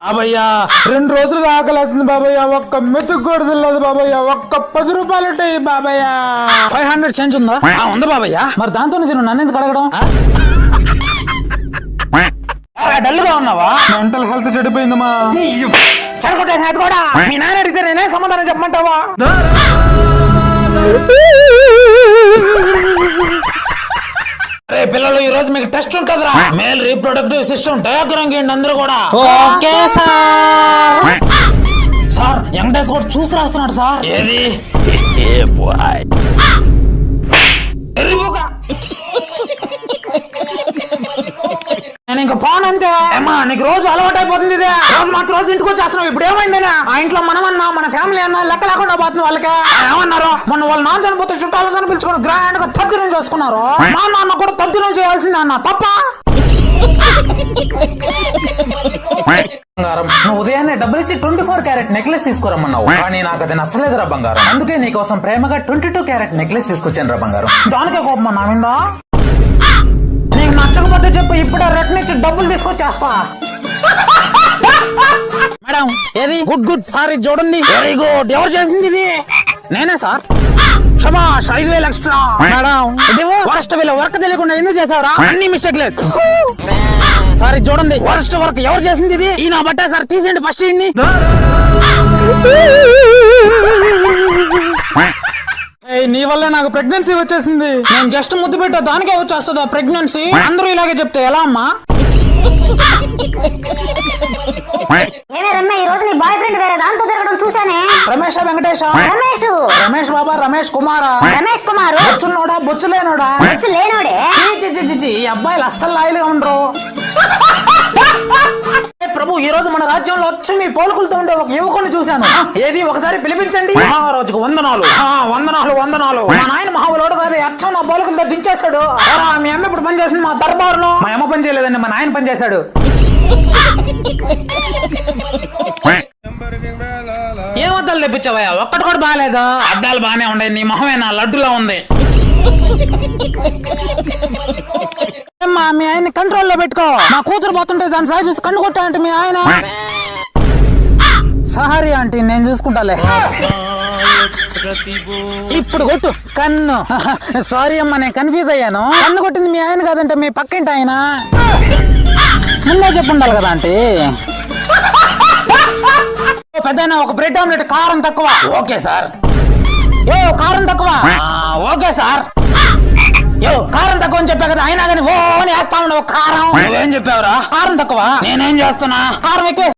బాబయ్యా 2 రోజులుగా ఆకలేస్తుంది బాబయ్య. ఒక్క మెతుకు కూడా తినలేదు బాబయ్య. ఒక్క 10 రూపాయలు ఉంటాయి బాబయ్య. 500 చేంజ్ ఉందా? ఉంది బాబయ్య. మరి దాంతో తిను, నన్ను ఎందుకు అడగడం? డల్ గా ఉన్నావా? మెంటల్ హెల్త్ చెడిపోయిందమ్మా. కూడా మీ నాన్న అడిగితే నేనే సమాధానం చెప్పమంటావా? పిల్లలు ఈ రోజు మీకు టెస్ట్ ఉంటుందిరా. మేల్ రీప్రొడక్టివ్ సిస్టమ్ డయాగ్రామ్ గీయండి అందరూ కూడా. Okay sir. Sir young days కూడా చూసి రాస్తున్నాడు సార్. ఏది నేను ఇంకా పోను అంతే. ఏమా నీకు రోజు అలవాటు అయిపోతుంది. ఇదే రోజు మాత్రం రోజు ఇంటికి వచ్చేస్తున్నావు. ఇప్పుడు ఏమైందనా ఆ ఇంట్లో మనమన్నా మన ఫ్యామిలీ అన్నా లెక్క లేకుండా పోతుంది. వాళ్ళకి ఏమన్నారు? మొన్న వాళ్ళ నాన్న చనిపోతే చుట్టాలతో పిలుచుకుని గ్రాండ్ గా తద్దినం చేసుకున్నారు. మా నాన్న కూడా తద్దినం చేయాల్సింది అన్న తప్ప. బంగారం, నువ్వు ఉదయాన్నే డబ్బులు ఇచ్చి 24 క్యారెట్ నెక్లెస్ తీసుకురమ్మన్నావు. కానీ నాకు అది నచ్చలేదురా బంగారం. అందుకే నీకోసం ప్రేమగా 22 క్యారెట్ నెక్లెస్ తీసుకొచ్చాను రా బంగారం. దానికే కోపం నా మీద? నీకు నచ్చకపోతే చెప్పు, ఇప్పుడే రెట్ నుంచి డబ్బులు తీసుకొచ్చేస్తా. మేడం ఏది? గుడ్ గుడ్ సార్, ఇది చూడండి. Very good. ఎవరు చేసింది ఇది? నేనే సార్. శభాష్, 5000 ఎక్స్ట్రా. మేడం ఇది వరస్ట్ వేలో వర్క్ తెలియకుండా ఎందుకు చేసావురా? అన్ని మిస్టేక్ లేదు సార్. ఇది చూడండి, వరస్ట్ వర్క్ ఎవరు చేసింది ఇది? ఈ నా బట్టే సార్, తీసేయండి ఫస్ట్ ఇన్ని. నీ వల్లే నాకు ప్రెగ్నెన్సీ వచ్చేసింది. నేను జస్ట్ ముద్దు పెట్టా, దానికే వచ్చేస్తుందా ప్రెగ్నెన్సీ? అందరూ ఇలాగే చెప్తే ఎలా అమ్మా? ఈ రోజు నీ బాయ్ ఫ్రెండ్ వేరే దాంతో తిరగడం చూసానే. రమేష్ వెంకటేష్? రమేష్ బాబా, రమేష్ కుమారా? రమేష్ కుమార్. బొచ్చున్నోడా బొచ్చులేనోడా? బొచ్చు లేనోడే. ఈ అబ్బాయిలు అస్సలు లాయలుగా ఉండరు. ప్రభు, ఈ రోజు మన రాజ్యంలో వచ్చి మీ పోలుకులతో ఉండే ఒక యువకుని చూశాను. ఏది ఒకసారి పిలిపించండి. మహారాజుకు వందనాలు. వందనాలు వందనాలు. మా నాయన మహాబలోడు కాదు, అచ్చం నా పోలుకులతో దించేశాడు. మీ అమ్మ ఇప్పుడు పని చేసింది మా దర్బారులో. మా అమ్మ పని చేయలేదండి, మా నాయన పని చేశాడు. ఏం అద్దాలు తెప్పించావయ్యా? ఒక్కటి కూడా బాగాలేదు. అద్దాలు బాగానే ఉండే, నీ మొహమేనా లడ్డులా ఉంది. మీ ఆయన కంట్రోల్లో పెట్టుకో. మా కూతురు పోతుంటే దాని సాయి చూసి కన్ను కొట్టాలంటే మీ ఆయన. సహారీ ఆంటీ, నేను చూసుకుంటాలే. ఇప్పుడు కొట్టు కన్ను. సారీ అమ్మా, నేను కన్ఫ్యూజ్ అయ్యాను. కన్ను కొట్టింది మీ ఆయన కాదంటే మీ పక్కింటి ఆయన. ముందే చెప్పుండాలి కదా ఆంటీ. పెద్దయినా ఒక బ్రెడ్ ఆమ్లెట్ కారం తక్కువ. Okay sir. కారం తక్కువ. Okay sir. కారం తక్కువ అని చెప్పా కదా, అయినా కానీ ఓ అని వేస్తా ఉండవు కారం. నువ్వేం చెప్పావురా? కారం తక్కువ. నేనేం చేస్తున్నా? కారం ఎక్కువ.